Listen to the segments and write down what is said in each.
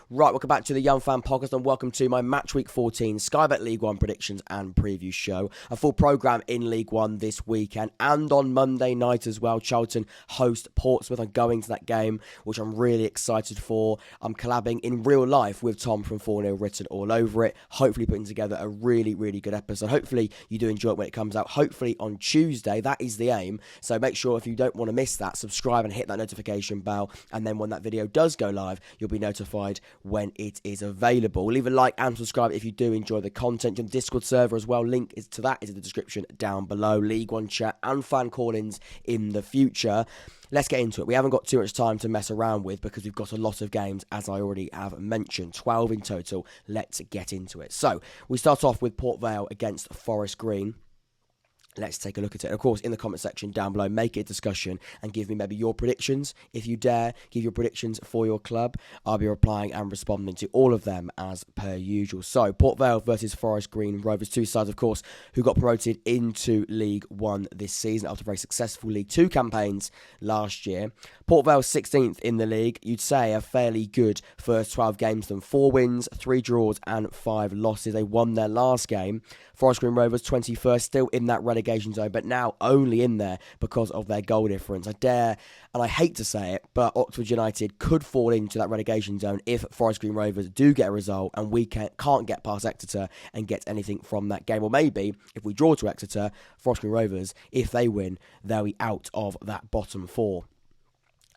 Right, welcome back to the Young Fan Podcast and welcome to my Match Week 14 Sky Bet League One predictions and preview show. A full programme in League One this weekend and on Monday night as well. Charlton host Portsmouth. I'm going to that game, which I'm really excited for. I'm collabing in real life with Tom from 4-0 written all over it. Hopefully putting together a really, really good episode. Hopefully you do enjoy it when it comes out. Hopefully on Tuesday. That is the aim. So make sure if you don't want to miss that, subscribe and hit that notification bell. And then when that video does go live, you'll be notified when it is available. Leave a like and subscribe if you do enjoy the content. Your Discord server as well, link to that is in the description down below. League One chat and fan call-ins in the future. Let's get into it. We haven't got too much time to mess around with because we've got a lot of games, as I already have mentioned. 12 in total. Let's get into it. So, we start off with Port Vale against Forest Green. Let's take a look at it. And of course, in the comment section down below, make it a discussion and give me maybe your predictions. If you dare, give your predictions for your club. I'll be replying and responding to all of them as per usual. So, Port Vale versus Forest Green Rovers, two sides, of course, who got promoted into League One this season after very successful League Two campaigns last year. Port Vale 16th in the league. You'd say a fairly good first 12 games for them. 4 wins, 3 draws and 5 losses. They won their last game. Forest Green Rovers 21st, still in that relegation zone, but now only in there because of their goal difference. I dare, and I hate to say it, but Oxford United could fall into that relegation zone if Forest Green Rovers do get a result and we can't get past Exeter and get anything from that game. Or maybe if we draw to Exeter, Forest Green Rovers, if they win, they'll be out of that bottom 4.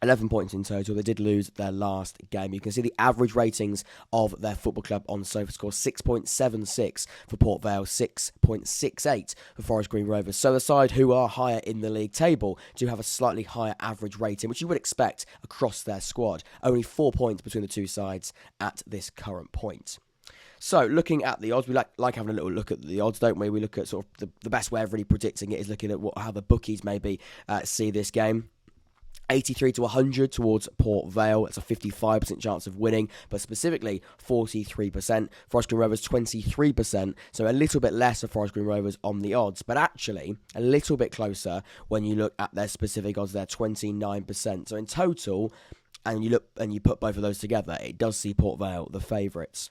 11 points in total. They did lose their last game. You can see the average ratings of their football club on SofaScore. 6.76 for Port Vale, 6.68 for Forest Green Rovers. So the side who are higher in the league table do have a slightly higher average rating, which you would expect across their squad. Only 4 points between the two sides at this current point. So, looking at the odds, we like having a little look at the odds, don't we? We look at sort of the best way of really predicting it is looking at how the bookies maybe see this game. 83 to 100 towards Port Vale. It's a 55% chance of winning, but specifically 43%. Forest Green Rovers 23%, so a little bit less of Forest Green Rovers on the odds, but actually a little bit closer when you look at their specific odds. They're 29%. So in total, and you put both of those together, it does see Port Vale the favourites.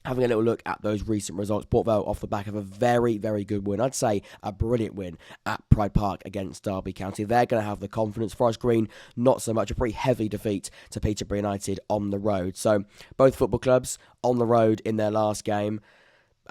Having a little look at those recent results, Port Vale off the back of a very, very good win. I'd say a brilliant win at Pride Park against Derby County. They're going to have the confidence. Forest Green, not so much. A pretty heavy defeat to Peterborough United on the road. So both football clubs on the road in their last game.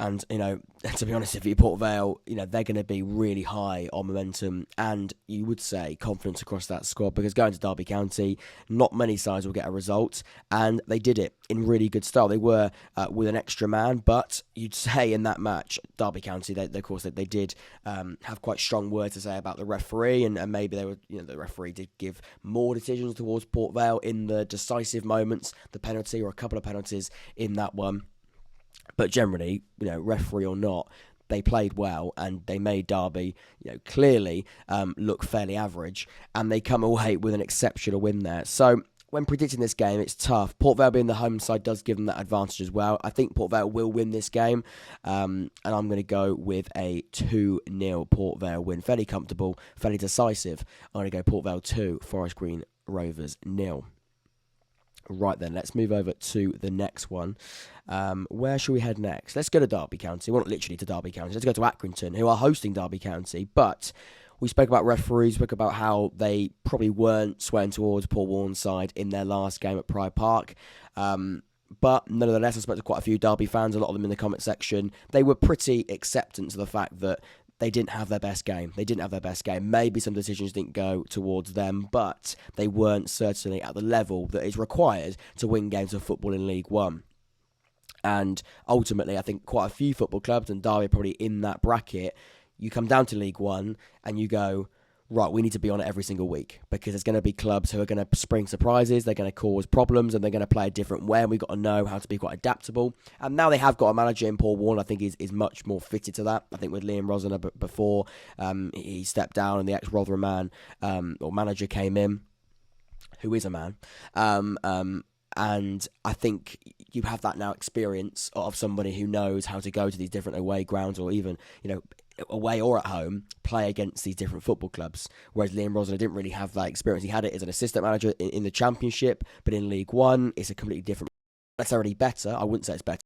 And, to be honest with you, Port Vale, they're going to be really high on momentum and you would say confidence across that squad because going to Derby County, not many sides will get a result and they did it in really good style. They were with an extra man, but you'd say in that match, Derby County, they did have quite strong words to say about the referee and maybe they were, the referee did give more decisions towards Port Vale in the decisive moments, the penalty or a couple of penalties in that one. But generally, referee or not, they played well and they made Derby, clearly look fairly average. And they come away with an exceptional win there. So when predicting this game, it's tough. Port Vale being the home side does give them that advantage as well. I think Port Vale will win this game. And I'm going to go with a 2-0 Port Vale win. Fairly comfortable, fairly decisive. I'm going to go Port Vale 2, Forest Green Rovers 0. Right then, let's move over to the next one. Where shall we head next? Let's go to Derby County. Well, not literally to Derby County. Let's go to Accrington, who are hosting Derby County. But we spoke about referees, spoke about how they probably weren't swaying towards Paul Warren's side in their last game at Pride Park. But nonetheless, I spoke to quite a few Derby fans, a lot of them in the comment section. They were pretty acceptant of the fact that they didn't have their best game. Maybe some decisions didn't go towards them, but they weren't certainly at the level that is required to win games of football in League One. And ultimately, I think quite a few football clubs, and Derby probably in that bracket, you come down to League One and you go, right, we need to be on it every single week because there's going to be clubs who are going to spring surprises, they're going to cause problems, and they're going to play a different way, and we've got to know how to be quite adaptable. And now they have got a manager in Paul Warren, I think is much more fitted to that. I think with Liam Rosner before he stepped down and the ex-Rotherham man or manager came in, who is a man, and I think you have that now experience of somebody who knows how to go to these different away grounds or even, away or at home, play against these different football clubs. Whereas Liam Rosner didn't really have that experience. He had it as an assistant manager in the Championship, but in League One, it's a completely different necessarily better. I wouldn't say it's better,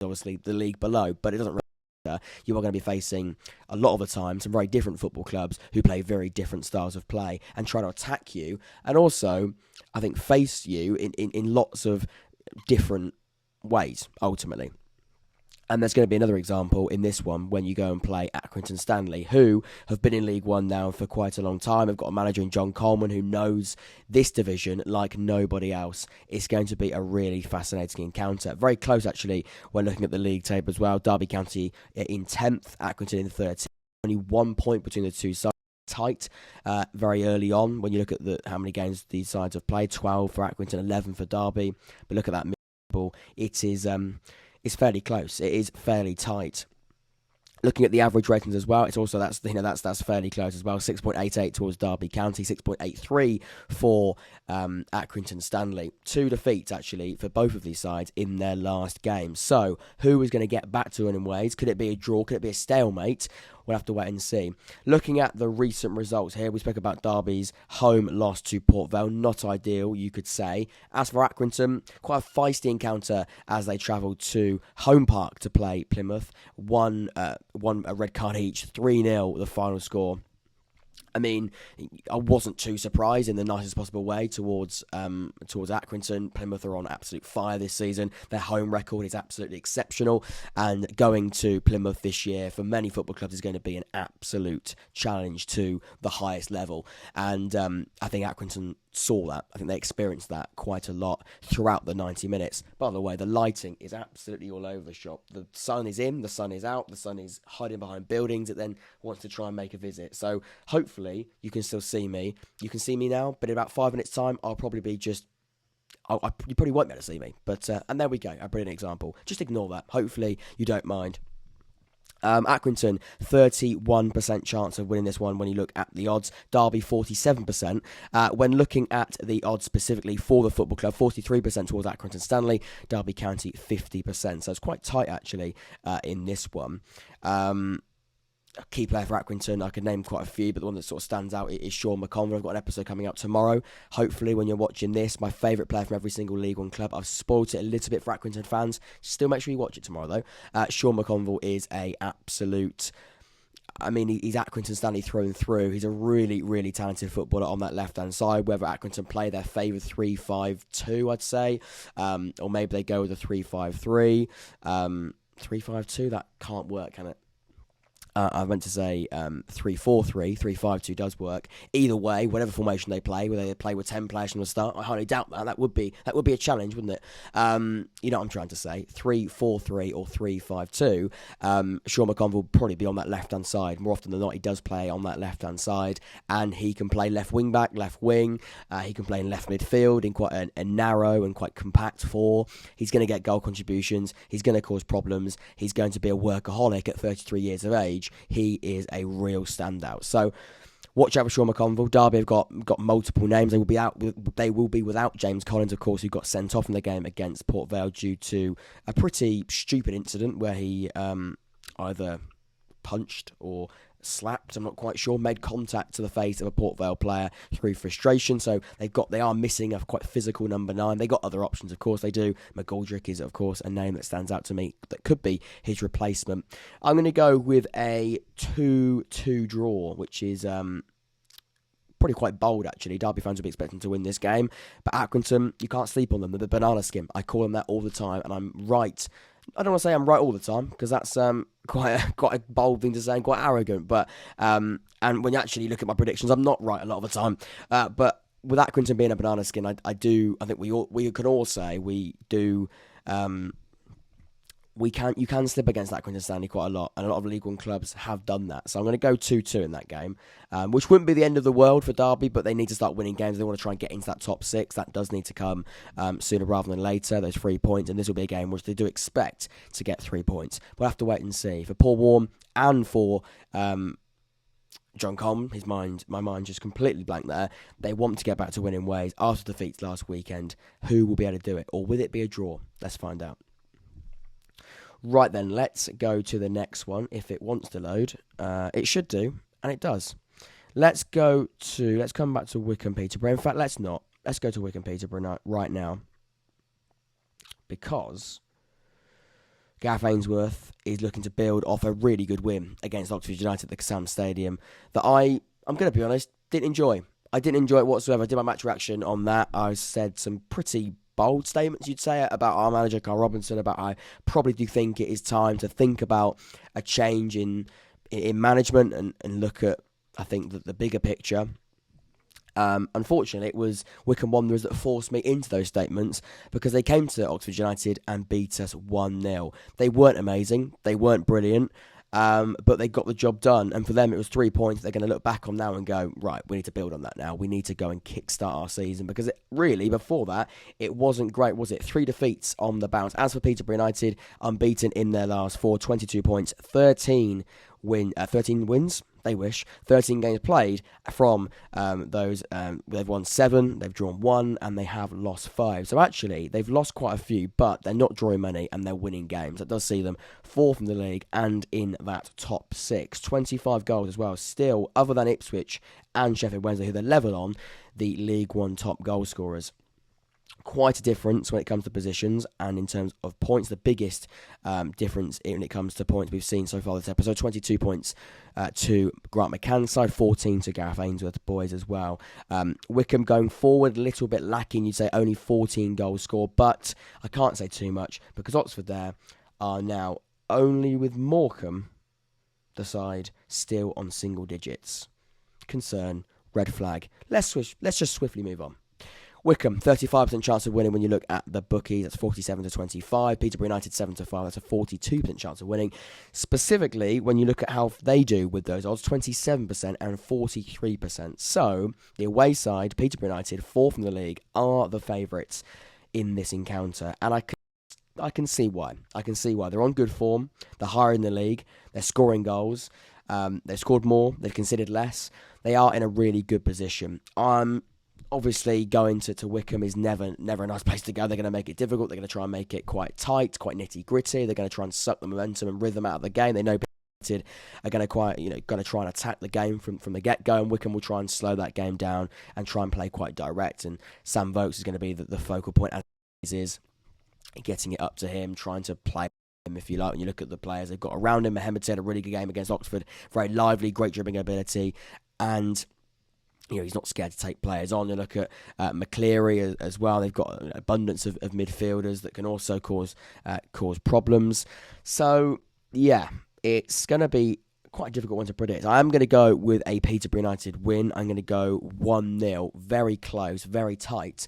obviously, the league below, but it doesn't really matter. You are going to be facing, a lot of the time, some very different football clubs who play very different styles of play and try to attack you, and also, I think, face you in lots of different ways, ultimately. And there's going to be another example in this one when you go and play Accrington Stanley, who have been in League One now for quite a long time. They've got a manager in John Coleman who knows this division like nobody else. It's going to be a really fascinating encounter. Very close, actually, when looking at the league table as well. Derby County in 10th, Accrington in 13th. Only 1 point between the two sides. Tight very early on when you look at how many games these sides have played. 12 for Accrington, 11 for Derby. But look at that middle. It is... It's fairly close. It is fairly tight. Looking at the average ratings as well, it's also that's fairly close as well. 6.88 towards Derby County, 6.83 for Accrington Stanley. 2 defeats actually for both of these sides in their last game. So who is going to get back to winning ways? Could it be a draw? Could it be a stalemate? We'll have to wait and see. Looking at the recent results here, we spoke about Derby's home loss to Port Vale. Not ideal, you could say. As for Accrington, quite a feisty encounter as they travelled to Home Park to play Plymouth. One a red card each, 3-0 the final score. I mean, I wasn't too surprised in the nicest possible way towards Accrington. Plymouth are on absolute fire this season. Their home record is absolutely exceptional, and going to Plymouth this year for many football clubs is going to be an absolute challenge to the highest level. And I think Accrington saw that. I think they experienced that quite a lot throughout the 90 minutes. By the way, the lighting is absolutely all over the shop. The sun is in, the sun is out, the sun is hiding behind buildings. It then wants to try and make a visit. So hopefully you can still see me. You can see me now, but in about 5 minutes' time, I'll probably be just... you probably won't be able to see me. But and there we go, a brilliant example. Just ignore that. Hopefully you don't mind. Accrington, 31% chance of winning this one when you look at the odds. Derby, 47%. When looking at the odds specifically for the football club, 43% towards Accrington Stanley. Derby County, 50%. So it's quite tight, actually, in this one. A key player for Accrington, I could name quite a few, but the one that sort of stands out is Sean McConville. I've got an episode coming out tomorrow. Hopefully, when you're watching this, my favourite player from every single League One club. I've spoiled it a little bit for Accrington fans. Still make sure you watch it tomorrow, though. Sean McConville is a absolute... I mean, he's Accrington Stanley through and through. He's a really, really talented footballer on that left-hand side. Whether Accrington play their favoured 3-5-2, I'd say, or maybe they go with a 3-5-3. 3-5-2, that can't work, can it? I meant to say 3-4-3, 3-5-2 does work. Either way, whatever formation they play, whether they play with 10 players from the start, I highly doubt that. That would be a challenge, wouldn't it? You know what I'm trying to say. 3-4-3 or 3-5-2. Sean McConville will probably be on that left-hand side. More often than not, he does play on that left-hand side, and he can play left wing-back, left wing. He can play in left midfield in quite a narrow and quite compact 4. He's going to get goal contributions. He's going to cause problems. He's going to be a workaholic at 33 years of age. He is a real standout. So watch out for Sean McConville. Derby have got multiple names. They will be without James Collins, of course, who got sent off in the game against Port Vale due to a pretty stupid incident where he either punched or slapped, I'm not quite sure, made contact to the face of a Port Vale player through frustration. So they are missing a quite physical number 9. They got other options, of course they do. McGoldrick is, of course, a name that stands out to me that could be his replacement. I'm going to go with a 2-2 draw, which is probably quite bold, actually. Derby fans will be expecting to win this game, but Accrington, you can't sleep on them. They're the banana skin. I call them that all the time, and I'm right. I don't want to say I'm right all the time, because that's quite a bold thing to say and quite arrogant. But and when you actually look at my predictions, I'm not right a lot of the time. But with Accrington being a banana skin, I think we can all say we do. You can slip against Accrington Stanley quite a lot, and a lot of League One clubs have done that. So I'm going to go 2-2 in that game, which wouldn't be the end of the world for Derby, but they need to start winning games. They want to try and get into that top 6. That does need to come sooner rather than later, those 3 points, and this will be a game which they do expect to get 3 points. We'll have to wait and see. For Paul Warne and for John Coleman, my mind just completely blank there. They want to get back to winning ways after defeats last weekend. Who will be able to do it, or will it be a draw? Let's find out. Right then, let's go to the next one. If it wants to load, it should do, and it does. Let's come back to Wycombe Peterborough. In fact, let's not. Let's go to Wycombe Peterborough right now. because Gareth Ainsworth is looking to build off a really good win against Oxford United at the Sam Stadium that I'm going to be honest, didn't enjoy. I didn't enjoy it whatsoever. I did my match reaction on that. I said some pretty bold statements, you'd say, about our manager, Carl Robinson, about I probably do think it is time to think about a change in management and look at, I think, the bigger picture. Unfortunately, it was Wycombe Wanderers that forced me into those statements because they came to Oxford United and beat us 1-0. They weren't amazing. They weren't brilliant. But they got the job done. And for them, it was 3 points they're going to look back on now and go, right, we need to build on that now. We need to go and kickstart our season because before that, it wasn't great, was it? 3 defeats on the bounce. As for Peterborough United, unbeaten in their last 4, 22 points, 13 wins. They wish. 13 games played from those. They've won 7, they've drawn 1, and they have lost 5. So actually, they've lost quite a few, but they're not drawing many, and they're winning games. That does see them 4th in the league and in that top 6. 25 goals as well. Still, other than Ipswich and Sheffield Wednesday, who they're level on, the League One top goal scorers. Quite a difference when it comes to positions and in terms of points. The biggest difference when it comes to points we've seen so far this episode, 22 points to Grant McCann's side, 14 to Gareth Ainsworth's boys as well. Wycombe going forward, a little bit lacking, you'd say only 14 goals scored, but I can't say too much because Oxford there are now only with Morecambe, the side, still on single digits. Concern, red flag. Let's just swiftly move on. Wycombe, 35% chance of winning when you look at the bookies. That's 47 to 25. Peterborough United, 7-5. That's a 42% chance of winning. Specifically, when you look at how they do with those odds, 27% and 43%. So, the away side, Peterborough United, 4th in the league, are the favourites in this encounter. And I can see why. They're on good form. They're higher in the league. They're scoring goals. They've scored more. They've conceded less. They are in a really good position. Obviously, going to Wycombe is never a nice place to go. They're going to make it difficult. They're going to try and make it quite tight, quite nitty-gritty. They're going to try and suck the momentum and rhythm out of the game. They know United are going to try and attack the game from the get-go, and Wycombe will try and slow that game down and try and play quite direct. And Sam Vokes is going to be the focal point, as is getting it up to him, trying to play him, if you like. When you look at the players they've got around him, Mohamed had a really good game against Oxford, very lively, great dribbling ability, and he's not scared to take players on. You look at McCleary as well. They've got an abundance of midfielders that can also cause problems. So, yeah, it's going to be quite a difficult one to predict. I am going to go with a Peterborough United win. I'm going to go 1-0. Very close, very tight.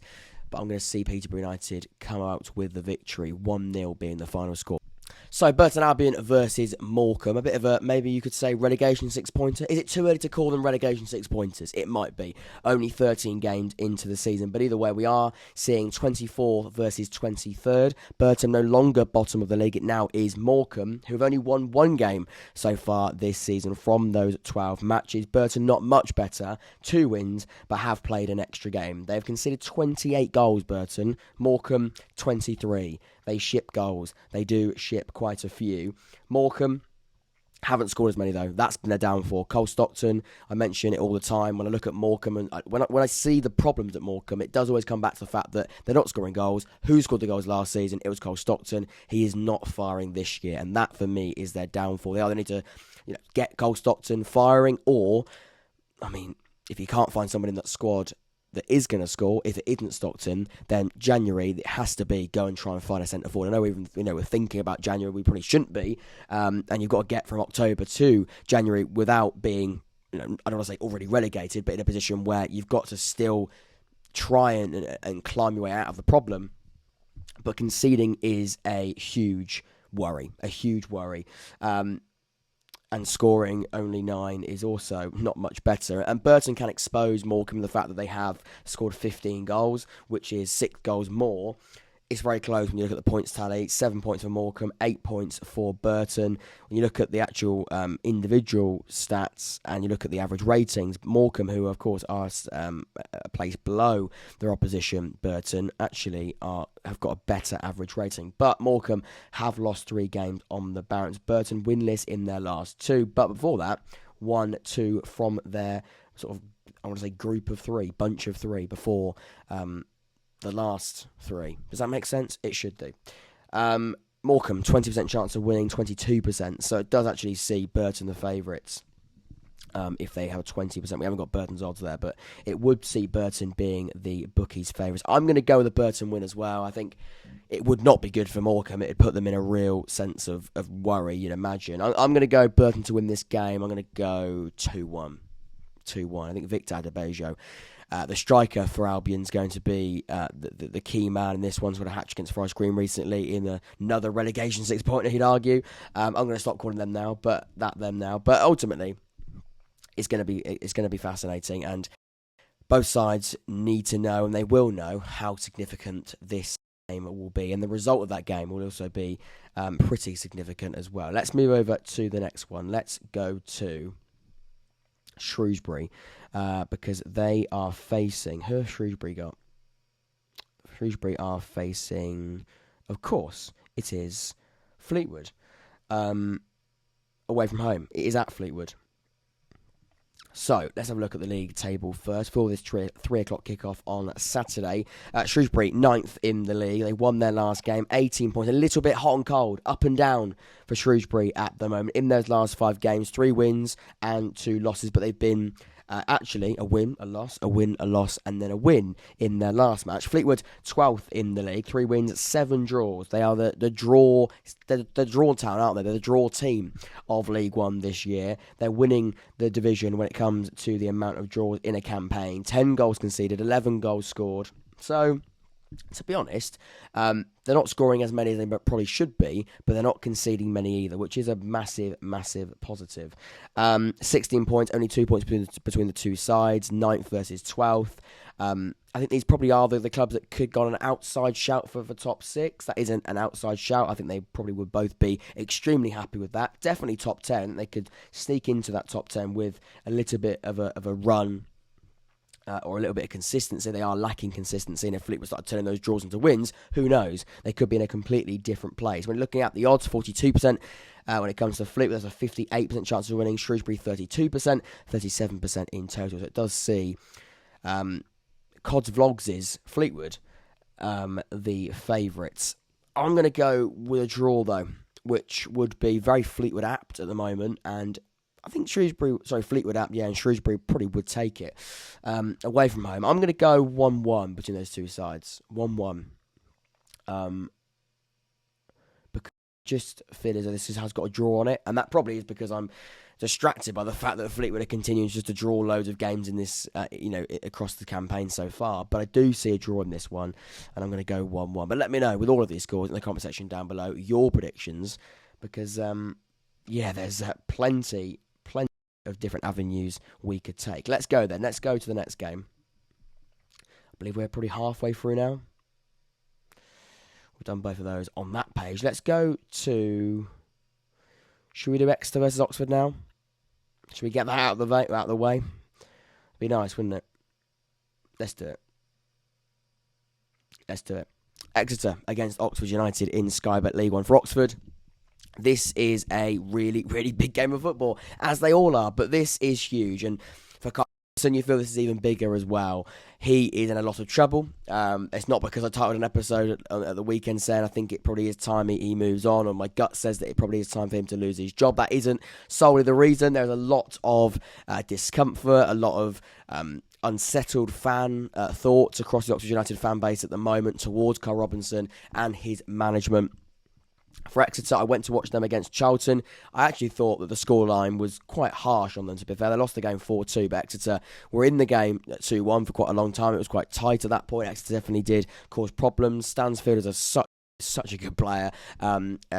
But I'm going to see Peterborough United come out with the victory, 1-0 being the final score. So, Burton Albion versus Morecambe. A bit of a, maybe you could say, relegation six-pointer. Is it too early to call them relegation six-pointers? It might be. Only 13 games into the season. But either way, we are seeing 24th versus 23rd. Burton no longer bottom of the league. It now is Morecambe, who have only won 1 game so far this season from those 12 matches. Burton not much better. 2 wins, but have played an extra game. They've conceded 28 goals, Burton. Morecambe, 23. They ship goals. They do ship quite a few. Morecambe haven't scored as many, though. That's been their downfall. Cole Stockton, I mention it all the time. When I look at Morecambe, and when I see the problems at Morecambe, it does always come back to the fact that they're not scoring goals. Who scored the goals last season? It was Cole Stockton. He is not firing this year, and that, for me, is their downfall. They either need to get Cole Stockton firing, or, if you can't find someone in that squad that is going to score, if it isn't Stockton, then January, it has to be go and try and find a centre forward. I know even we're thinking about January, we probably shouldn't be, and you've got to get from October to January without being, I don't want to say already relegated, but in a position where you've got to still try and climb your way out of the problem. But conceding is a huge worry. And scoring only 9 is also not much better. And Burton can expose Morecambe the fact that they have scored 15 goals, which is 6 goals more. It's very close when you look at the points tally. 7 points for Morecambe, 8 points for Burton. When you look at the actual individual stats and you look at the average ratings, Morecambe, who of course are a place below their opposition, Burton, actually have got a better average rating. But Morecambe have lost 3 games on the bounce. Burton winless in their last 2. But before that, 1-2 from their sort of, I want to say, group of 3, bunch of 3 before the last 3. Does that make sense? It should do. Morecambe, 20% chance of winning, 22%. So it does actually see Burton the favourites. If they have 20%. We haven't got Burton's odds there, but it would see Burton being the bookies' favourites. I'm going to go with the Burton win as well. I think it would not be good for Morecambe. It would put them in a real sense of worry, you'd imagine. I'm going to go Burton to win this game. I'm going to go 2-1. 2-1. I think Victor Adebayo, the striker for Albion, is going to be the key man in this one. He's got a hatch against Forest Green recently in another relegation 6-pointer, he'd argue. I'm going to stop calling them now, but ultimately, it's going to be fascinating, and both sides need to know, and they will know, how significant this game will be, and the result of that game will also be pretty significant as well. Let's move over to the next one. Let's go to Shrewsbury, because they are facing... Who have Shrewsbury got? Shrewsbury are facing, of course, it is Fleetwood, away from home. It is at Fleetwood. So, let's have a look at the league table first. For this 3 o'clock kickoff on Saturday, Shrewsbury, 9th in the league. They won their last game, 18 points. A little bit hot and cold, up and down for Shrewsbury at the moment. In those last 5 games, 3 wins and 2 losses, but they've been actually a win, a loss, a win, a loss, and then a win in their last match. Fleetwood, 12th in the league, 3 wins, 7 draws. They are the draw town, aren't they? They're the draw team of League One this year. They're winning the division when it comes to the amount of draws in a campaign. 10 goals conceded, 11 goals scored. So, to be honest, they're not scoring as many as they probably should be, but they're not conceding many either, which is a massive, massive positive. 16 points, only 2 points between the two sides, 9th versus 12th. I think these probably are the clubs that could go on an outside shout for the top 6. That isn't an outside shout. I think they probably would both be extremely happy with that. Definitely top 10. They could sneak into that top 10 with a little bit of a run. Or a little bit of consistency. They are lacking consistency, and if Fleetwood start turning those draws into wins, who knows? They could be in a completely different place. When looking at the odds, 42%. When it comes to Fleetwood, there's a 58% chance of winning. Shrewsbury, 32%, 37% in total. So it does see Cod's Vlogs' Fleetwood the favourites. I'm going to go with a draw, though, which would be very Fleetwood apt at the moment, and I think Fleetwood apt, and Shrewsbury probably would take it away from home. I'm going to go 1-1 between those two sides. 1-1. Because I just feel as though this has got a draw on it, and that probably is because I'm distracted by the fact that Fleetwood are continuing just to draw loads of games in this, across the campaign so far. But I do see a draw in this one, and I'm going to go 1-1. But let me know, with all of these scores in the comment section down below, your predictions, because, there's plenty of different avenues we could take. Let's go then. Let's go to the next game. I believe we're probably halfway through now. We've done both of those on that page. Let's go to... Should we do Exeter versus Oxford now? Should we get that out of the way? Be nice, wouldn't it? Let's do it. Exeter against Oxford United in Sky Bet League One for Oxford. This is a really, really big game of football, as they all are, but this is huge. And for Carson, you feel this is even bigger as well. He is in a lot of trouble. It's not because I titled an episode at the weekend saying I think it probably is time he moves on, or my gut says that it probably is time for him to lose his job. That isn't solely the reason. There's a lot of discomfort, a lot of unsettled fan thoughts across the Oxford United fan base at the moment towards Carl Robinson and his management. For Exeter, I went to watch them against Charlton. I actually thought that the scoreline was quite harsh on them, to be fair. They lost the game 4-2, but Exeter were in the game at 2-1 for quite a long time. It was quite tight at that point. Exeter definitely did cause problems. Stansfield is such a good player.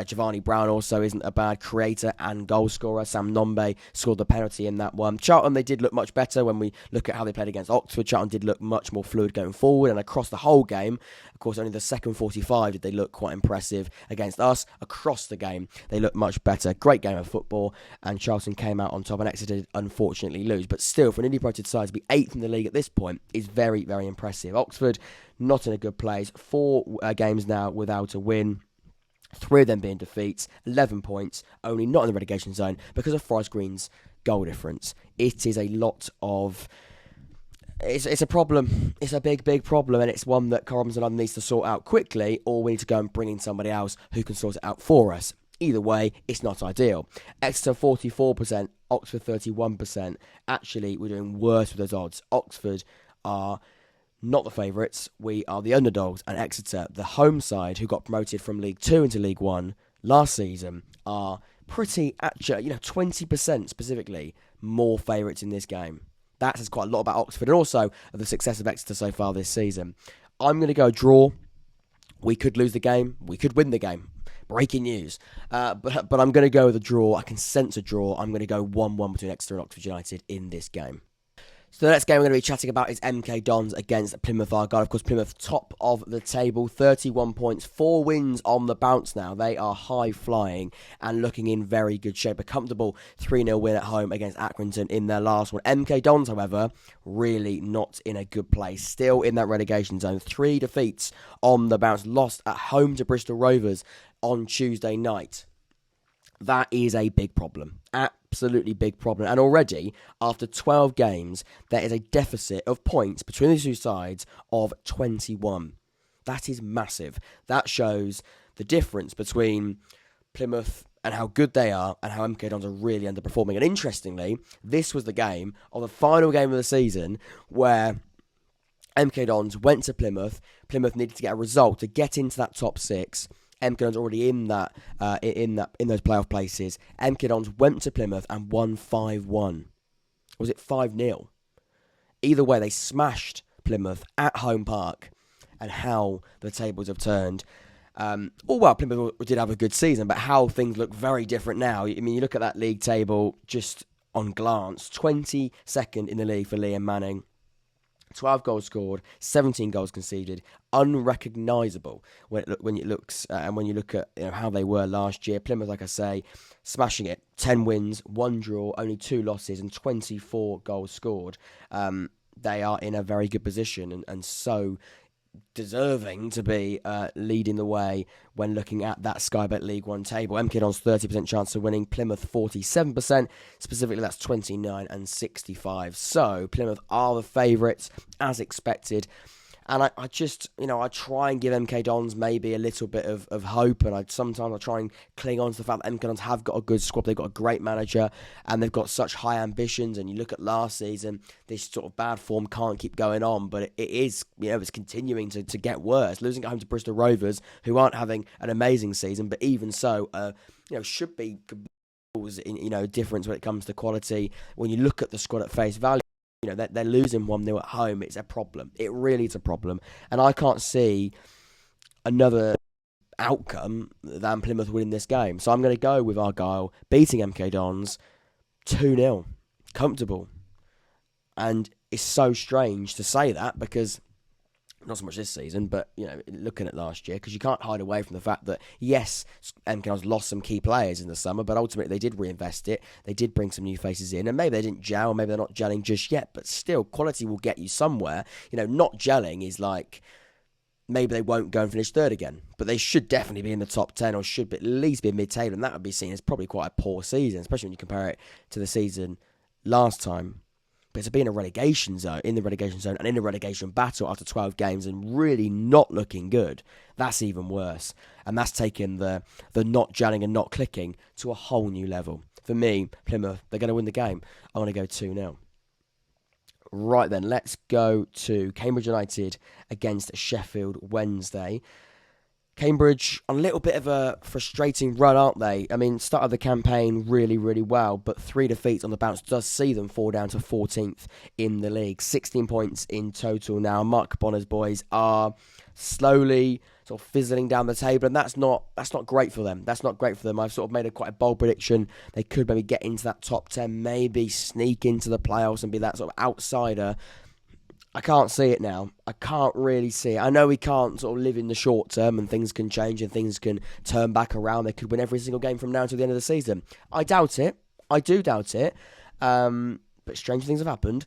Giovanni Brown also isn't a bad creator and goal scorer. Sam Nombe scored the penalty in that one. Charlton, they did look much better when we look at how they played against Oxford. Charlton did look much more fluid going forward, and across the whole game, of course, only the second 45 did they look quite impressive against us. Across the game, they looked much better. Great game of football, and Charlton came out on top, and Exeter did unfortunately lose. But still, for an indie-promoted side to be 8th in the league at this point is very, very impressive. Oxford, not in a good place. 4 games now without a win. 3 of them being defeats. 11 points. Only not in the relegation zone because of Forest Green's goal difference. It is a lot of It's a problem. It's a big problem, and it's one that Corums and I needs to sort out quickly, or we need to go and bring in somebody else who can sort it out for us. Either way, it's not ideal. Exeter 44%, Oxford 31%. Actually, we're doing worse with those odds. Oxford are not the favourites. We are the underdogs, and Exeter, the home side who got promoted from League 2 into League 1 last season, are pretty, actually, 20% specifically more favourites in this game. That says quite a lot about Oxford and also the success of Exeter so far this season. I'm going to go draw. We could lose the game. We could win the game. Breaking news. But I'm going to go with a draw. I can sense a draw. I'm going to go 1-1 between Exeter and Oxford United in this game. So the next game we're going to be chatting about is MK Dons against Plymouth Argyle. Of course, Plymouth top of the table, 31 points, 4 wins on the bounce now. They are high-flying and looking in very good shape. A comfortable 3-0 win at home against Accrington in their last one. MK Dons, however, really not in a good place. Still in that relegation zone. 3 defeats on the bounce. Lost at home to Bristol Rovers on Tuesday night. That is a big problem. Absolutely big problem. And already, after 12 games, there is a deficit of points between the two sides of 21. That is massive. That shows the difference between Plymouth and how good they are and how MK Dons are really underperforming. And interestingly, this was the game of the final game of the season where MK Dons went to Plymouth. Plymouth needed to get a result to get into that top 6. MK Dons already in those playoff places. MK Dons went to Plymouth and won 5-1. Was it 5-0? Either way, they smashed Plymouth at Home Park, and how the tables have turned. Plymouth did have a good season, but how things look very different now. I mean, you look at that league table just on glance. 22nd in the league for Liam Manning. 12 goals scored, 17 goals conceded, unrecognisable when you look at how they were last year. Plymouth, like I say, smashing it. 10 wins, 1 draw, only 2 losses, and 24 goals scored. They are in a very good position and so deserving to be leading the way when looking at that Sky Bet League 1 table. MK Dons 30% chance of winning, Plymouth 47%, specifically that's 29 and 65. So Plymouth are the favourites as expected. And I just, I try and give MK Dons maybe a little bit of hope, and sometimes I try and cling on to the fact that MK Dons have got a good squad, they've got a great manager, and they've got such high ambitions. And you look at last season, this sort of bad form can't keep going on, but it is, it's continuing to get worse. Losing at home to Bristol Rovers, who aren't having an amazing season, but even so, should be difference when it comes to quality. When you look at the squad at face value, they're losing 1-0 at home. It's a problem. It really is a problem. And I can't see another outcome than Plymouth winning this game. So I'm going to go with Argyle beating MK Dons 2-0. Comfortable. And it's so strange to say that because, not so much this season, but, looking at last year, because you can't hide away from the fact that, yes, MK Dons lost some key players in the summer, but ultimately they did reinvest it. They did bring some new faces in, and maybe they didn't gel, maybe they're not gelling just yet, but still, quality will get you somewhere. Not gelling is like, maybe they won't go and finish third again, but they should definitely be in the top 10 or should at least be mid-table, and that would be seen as probably quite a poor season, especially when you compare it to the season last time. But to be in the relegation zone and in the relegation battle after 12 games and really not looking good, that's even worse. And that's taken the not gelling and not clicking to a whole new level. For me, Plymouth, they're going to win the game. I want to go 2-0. Right then, let's go to Cambridge United against Sheffield Wednesday. Cambridge, on a little bit of a frustrating run, aren't they? I mean, started the campaign really, really well, but 3 defeats on the bounce does see them fall down to 14th in the league. 16 points in total now. Mark Bonner's boys are slowly sort of fizzling down the table, and that's not great for them. That's not great for them. I've sort of made quite a bold prediction. They could maybe get into that top 10, maybe sneak into the playoffs and be that sort of outsider. I can't see it now. I can't really see it. I know we can't sort of live in the short term and things can change and things can turn back around. They could win every single game from now until the end of the season. I doubt it. I do doubt it. But strange things have happened.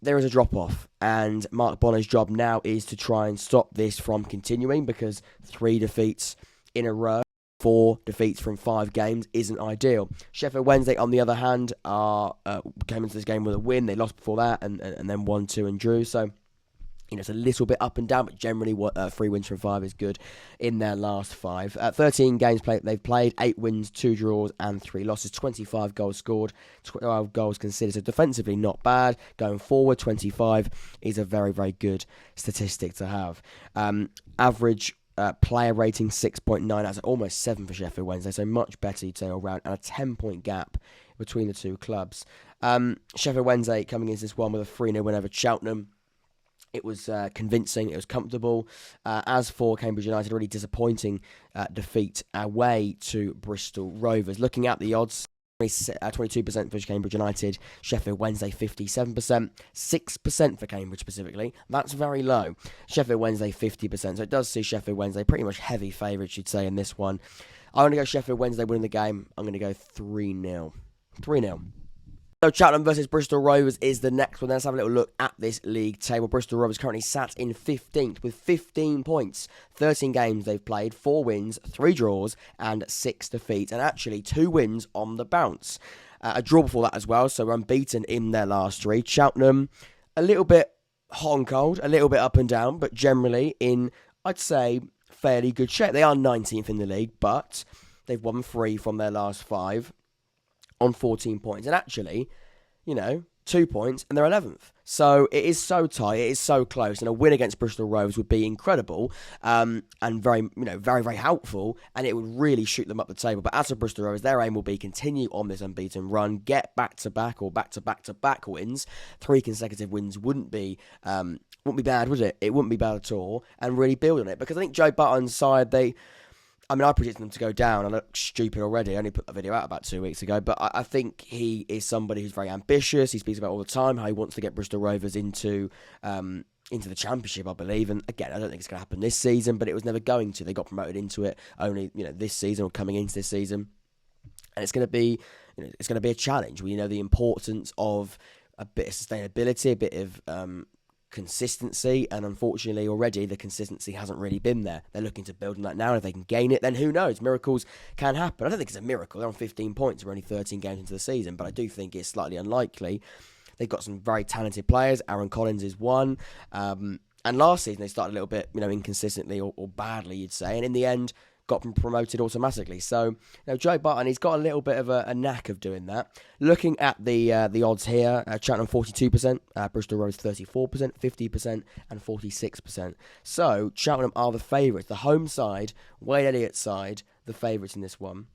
There is a drop-off, and Mark Bonner's job now is to try and stop this from continuing because 3 defeats in a row 4 defeats from 5 games isn't ideal. Sheffield Wednesday, on the other hand, came into this game with a win. They lost before that and then won 2 and drew. So, it's a little bit up and down, but generally 3 wins from 5 is good in their last 5. 13 games they've played, 8 wins, 2 draws and 3 losses, 25 goals scored, 12 goals conceded. So defensively not bad. Going forward, 25 is a very, very good statistic to have. Average player rating 6.9, that's almost 7 for Sheffield Wednesday, so much better, you'd say, all round, and a 10-point gap between the two clubs. Sheffield Wednesday coming into this one with a 3-0 win over Cheltenham. It was convincing, it was comfortable. As for Cambridge United, a really disappointing defeat away to Bristol Rovers. Looking at the odds, 22% for Cambridge United, Sheffield Wednesday 57%, 6% for Cambridge specifically. That's very low. Sheffield Wednesday 50%, so it does see Sheffield Wednesday pretty much heavy favourites, you'd say, in this one. I'm going to go Sheffield Wednesday winning the game. I'm going to go 3-0. 3-0. So Cheltenham versus Bristol Rovers is the next one. Let's have a little look at this league table. Bristol Rovers currently sat in 15th with 15 points. 13 games they've played, 4 wins, 3 draws and 6 defeats. And actually 2 wins on the bounce. A draw before that as well, so unbeaten in their last 3. Cheltenham, a little bit hot and cold, a little bit up and down, but generally in, I'd say, fairly good shape. They are 19th in the league, but they've won 3 from their last 5. On 14 points. And actually, 2 points and they're 11th. So it is so tight, it is so close. And a win against Bristol Rovers would be incredible and very, very, very helpful. And it would really shoot them up the table. But as for Bristol Rovers, their aim will be continue on this unbeaten run, get back-to-back or back-to-back-to-back wins. 3 consecutive wins wouldn't be bad, would it? It wouldn't be bad at all. And really build on it. Because I think Joe Barton's side, I predicted them to go down. I look stupid already. I only put the video out about 2 weeks ago. But I think he is somebody who's very ambitious. He speaks about all the time how he wants to get Bristol Rovers into the Championship, I believe. And again, I don't think it's going to happen this season, but it was never going to. They got promoted into it only this season or coming into this season. And it's going to be a challenge. We know the importance of a bit of sustainability, a bit of consistency, and unfortunately already the consistency hasn't really been there. They're looking to build on that now, and if they can gain it, then who knows, miracles can happen. I don't think it's a miracle. They're on 15 points, we're only 13 games into the season, but I do think it's slightly unlikely. They've got some very talented players. Aaron Collins is one, and last season they started a little bit inconsistently or badly, you'd say, and in the end got promoted automatically. So, Joe Barton, he's got a little bit of a knack of doing that. Looking at the odds here, Cheltenham 42%, Bristol Rovers 34%, 50% and 46%. So, Cheltenham are the favourites. The home side, Wayne Elliott's side, the favourites in this one.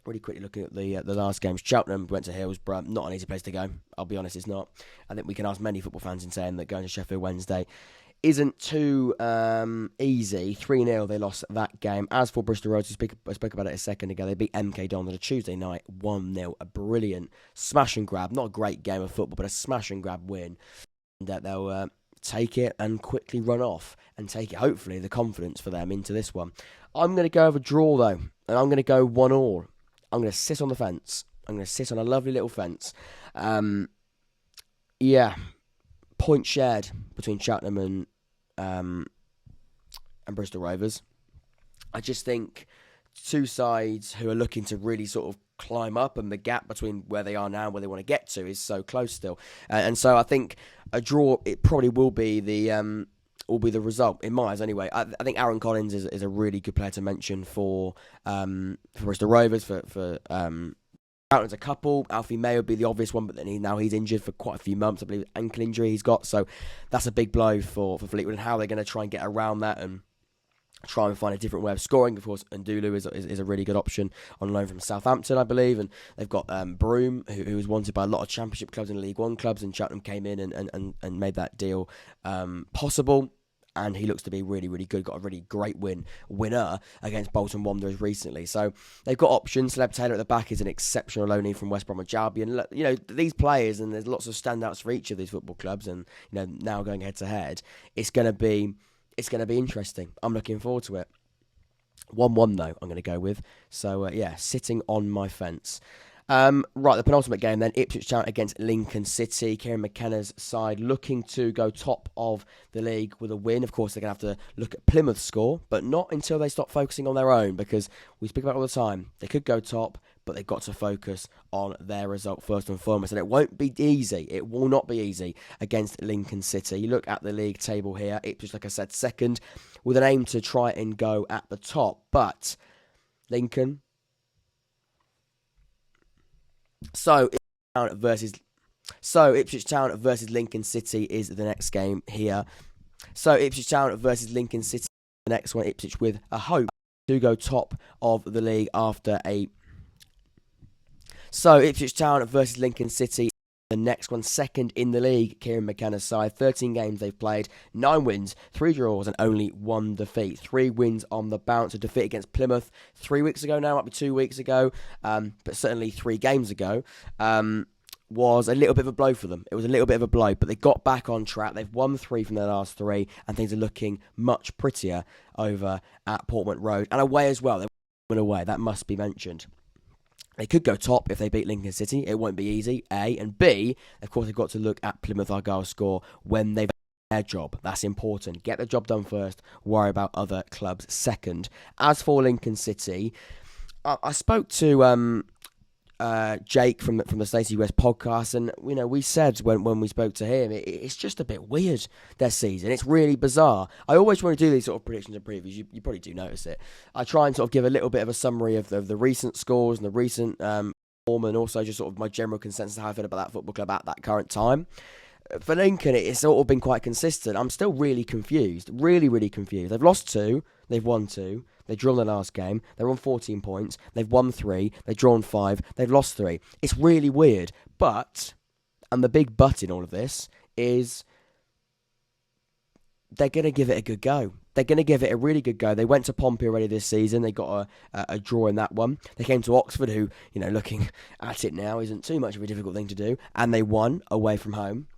Really quickly looking at the last games. Cheltenham went to Hillsborough. Not an easy place to go. I'll be honest, it's not. I think we can ask many football fans in saying that going to Sheffield Wednesday isn't too easy. 3-0 they lost that game. As for Bristol Rovers, I spoke about it a second ago, they beat MK Don on a Tuesday night, 1-0. A brilliant smash and grab. Not a great game of football, but a smash and grab win. That they'll take it and quickly run off and take it, hopefully, the confidence for them into this one. I'm going to go with a draw, though, and I'm going to go 1-1. I'm going to sit on the fence. I'm going to sit on a lovely little fence. Point shared between Cheltenham and Bristol Rovers. I just think two sides who are looking to really sort of climb up, and the gap between where they are now and where they want to get to is so close still. And so I think a draw, it probably will be the result, in my eyes anyway. I think Aaron Collins is a really good player to mention for Bristol Rovers, for As a couple, Alfie May would be the obvious one, but then he's injured for quite a few months. I believe ankle injury he's got, so that's a big blow for Fleetwood, and how they're going to try and get around that and try and find a different way of scoring. Of course, Ndulu is a really good option on loan from Southampton, I believe, and they've got Broom, who was wanted by a lot of Championship clubs and League One clubs, and Cheltenham came in and made that deal possible. And he looks to be really, really good. Got a really great winner against Bolton Wanderers recently. So they've got options. Celeb Taylor at the back is an exceptional loanee from West Bromwich Albion. These players, and there's lots of standouts for each of these football clubs. And now going head to head, it's going to be interesting. I'm looking forward to it. 1-1 though, I'm going to go with. So sitting on my fence. Right, the penultimate game then, Ipswich Town against Lincoln City. Kieran McKenna's side looking to go top of the league with a win. Of course, they're going to have to look at Plymouth's score, but not until they stop focusing on their own, because we speak about it all the time. They could go top, but they've got to focus on their result first and foremost, and it won't be easy. It will not be easy against Lincoln City. You look at the league table here, Ipswich, like I said, second, with an aim to try and go at the top, but Lincoln... So Ipswich Town versus Lincoln City is the next game here. So Ipswich Town versus Lincoln City, the next one. Ipswich with a hope to go top of the league after a... So Ipswich Town versus Lincoln City, the next one, second in the league. Kieran McKenna's side, 13 games they've played, 9 wins, 3 draws and only 1 defeat. 3 wins on the bounce, a defeat against Plymouth 3 weeks ago now, might be 2 weeks ago, but certainly 3 games ago, was a little bit of a blow for them. It was a little bit of a blow, but they got back on track. They've won 3 from their last 3, and things are looking much prettier over at Portsmouth Road, and away as well. They went away, that must be mentioned. They could go top if they beat Lincoln City. It won't be easy, A. And B, of course, they've got to look at Plymouth Argyle's score when they've done their job. That's important. Get the job done first. Worry about other clubs second. As for Lincoln City, I spoke to Jake from the Stacey West podcast, and we said when we spoke to him, it's just a bit weird, their season. It's really bizarre. I always want to do these sort of predictions and previews. You probably do notice it. I try and sort of give a little bit of a summary of the recent scores and the recent form, and also just sort of my general consensus of how I feel about that football club at that current time. For Lincoln, it's sort of been quite consistent. I'm still really confused. Really, really confused. They've lost 2. They've won 2. They drew the last game. They're on 14 points. They've won 3. They've drawn 5. They've lost 3. It's really weird. But, and the big but in all of this, is they're going to give it a good go. They're going to give it a really good go. They went to Pompey already this season. They got a draw in that one. They came to Oxford, who, looking at it now, isn't too much of a difficult thing to do. And they won away from home.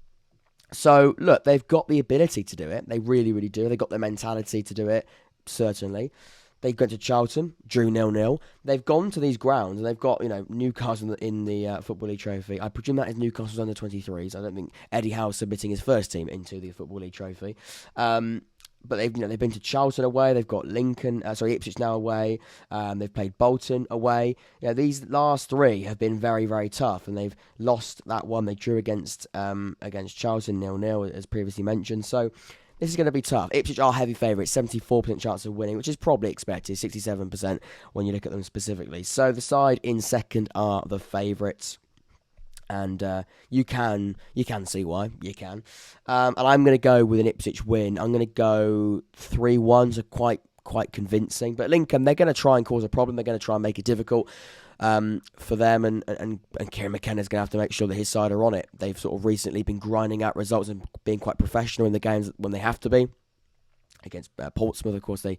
So, look, they've got the ability to do it. They really, really do. They've got the mentality to do it, certainly. They've gone to Charlton, drew 0-0. They've gone to these grounds, and they've got, Newcastle in the Football League Trophy. I presume that is Newcastle's under 23s. I don't think Eddie Howe's submitting his first team into the Football League Trophy. But they've been to Charlton away. They've got Ipswich now away. They've played Bolton away. These last 3 have been very, very tough, and they've lost that one. They drew against Charlton 0-0, as previously mentioned. So this is going to be tough. Ipswich are heavy favourites, 74% chance of winning, which is probably expected, 67% when you look at them specifically. So the side in second are the favourites. And you can see why. You can. And I'm going to go with an Ipswich win. I'm going to go 3-1, so quite convincing. But Lincoln, they're going to try and cause a problem. They're going to try and make it difficult for them. And Kieran McKenna's going to have to make sure that his side are on it. They've sort of recently been grinding out results and being quite professional in the games when they have to be. Against Portsmouth, of course, they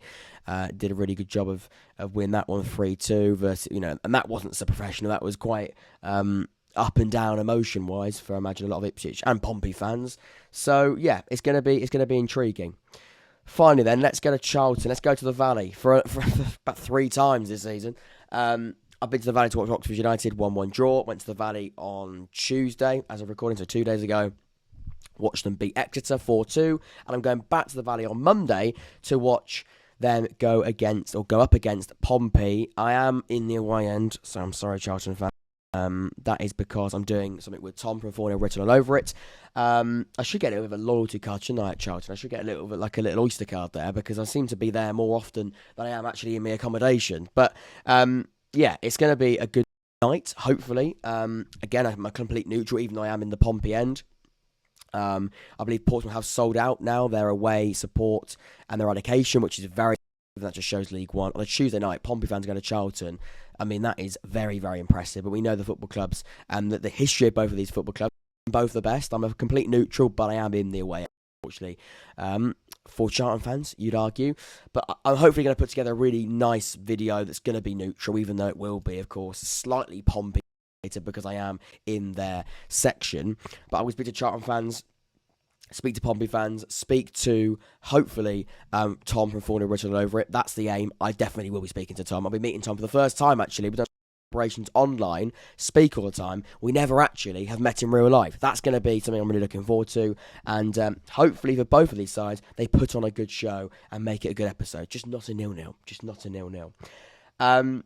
did a really good job of winning that one 3-2 versus, and that wasn't so professional. That was quite... up and down emotion-wise for, I imagine, a lot of Ipswich and Pompey fans. So, yeah, it's going to be intriguing. Finally, then, let's go to Charlton. Let's go to the Valley for about 3 times this season. I've been to the Valley to watch Oxford United 1-1 draw. Went to the Valley on Tuesday, as of recording, so 2 days ago. Watched them beat Exeter 4-2. And I'm going back to the Valley on Monday to watch them go up against Pompey. I am in the away end, so I'm sorry, Charlton fans. That is because I'm doing something with Tom from 4-0 written all over it. I should get a little bit of a loyalty card, shouldn't I, at Charlton? I should get a little bit like a little Oyster card there, because I seem to be there more often than I am actually in my accommodation. But it's going to be a good night, hopefully. Again, I'm a complete neutral, even though I am in the Pompey end. I believe Portsmouth have sold out now their away support and their allocation, which is very... That just shows League One. On a Tuesday night, Pompey fans go to Charlton. I mean, that is very, very impressive. But we know the football clubs and the history of both of these football clubs. Both the best. I'm a complete neutral, but I am in the away, unfortunately. For Charlton fans, you'd argue. But I'm hopefully going to put together a really nice video that's going to be neutral, even though it will be, of course, slightly Pompey because I am in their section. But I will speak to Charlton fans, speak to Pompey fans, speak to, hopefully, Tom from 4-0 written all over it. That's the aim. I definitely will be speaking to Tom. I'll be meeting Tom for the first time, actually. We've done preparations online, speak all the time, we never actually have met in real life. That's going to be something I'm really looking forward to, and hopefully for both of these sides, they put on a good show and make it a good episode. Just not a 0-0. Just not a 0-0. And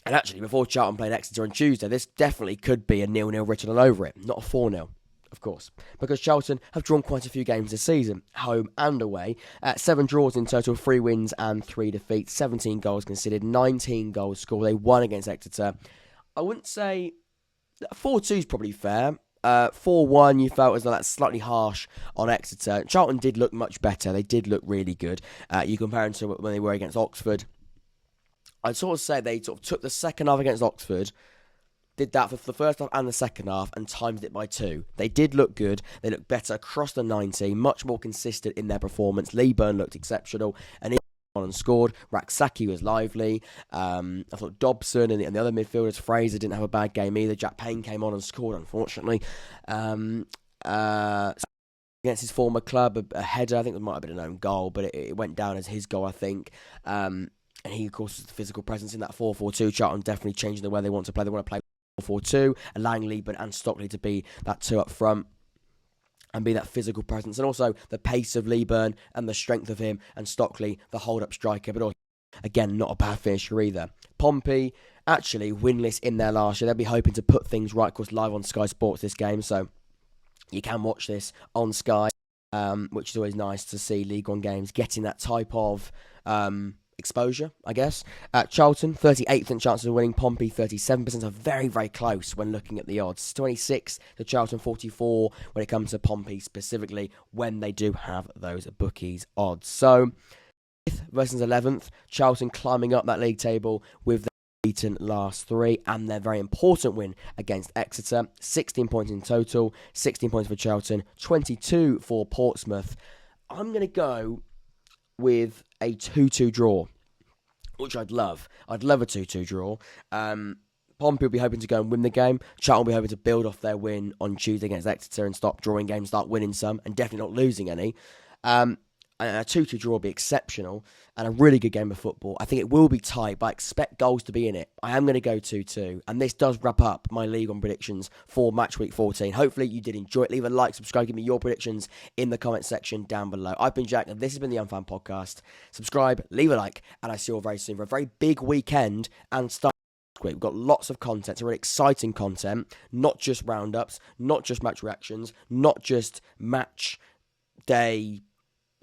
actually, before Charlton played Exeter on Tuesday, this definitely could be a 0-0 written all over it, not a 4-0. Of course, because Charlton have drawn quite a few games this season, home and away. 7 draws in total, 3 wins and 3 defeats, 17 goals considered, 19 goals scored. They won against Exeter. I wouldn't say 4-2 is probably fair. 4-1 you felt as though that's slightly harsh on Exeter. Charlton did look much better. They did look really good. You compare them to when they were against Oxford. I'd sort of say they sort of took the second half against Oxford, did that for the first half and the second half, and timed it by 2. They did look good. They looked better across the 90, much more consistent in their performance. Leeburn looked exceptional, and he on and scored. Raksaki was lively. I thought Dobson and the other midfielders, Fraser, didn't have a bad game either. Jack Payne came on and scored, unfortunately. Against his former club, a header, I think it might have been an own goal, but it went down as his goal, I think. And he, of course, is the physical presence in that 4-4-2. Charlton definitely changing the way they want to play. They want to play 4-4-2, allowing Leeburn and Stockley to be that 2 up front and be that physical presence. And also the pace of Leeburn and the strength of him, and Stockley, the hold-up striker. But also, again, not a bad finisher either. Pompey, actually winless in their last year. They'll be hoping to put things right, of course, live on Sky Sports this game. So you can watch this on Sky, which is always nice to see League One games getting that type of exposure, I guess. Charlton, 38th in chances of winning. Pompey, 37%. So very, very close when looking at the odds. 26 to Charlton, 44 when it comes to Pompey specifically, when they do have those bookies odds. So 5th versus 11th. Charlton climbing up that league table with their beaten last 3 and their very important win against Exeter. 16 points in total. 16 points for Charlton. 22 for Portsmouth. I'm going to go with a 2-2 draw, which I'd love. I'd love a 2-2 draw. Pompey will be hoping to go and win the game. Charlton will be hoping to build off their win on Tuesday against Exeter and stop drawing games, start winning some, and definitely not losing any. And a 2-2 draw will be exceptional and a really good game of football. I think it will be tight, but I expect goals to be in it. I am going to go 2-2, and this does wrap up my League On predictions for Match Week 14. Hopefully you did enjoy it. Leave a like, subscribe, give me your predictions in the comment section down below. I've been Jack, and this has been the Unfan Podcast. Subscribe, leave a like, and I see you all very soon for a very big weekend and start. We've got lots of content, some really exciting content, not just roundups, not just match reactions, not just match day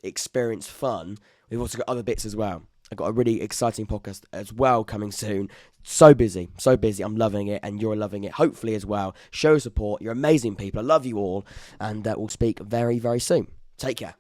experience fun. We've also got other bits as well. I've got a really exciting podcast as well coming soon. So busy. I'm loving it, and you're loving it, hopefully, as well. Show support. You're amazing people. I love you all, and we'll speak very, very soon. Take care.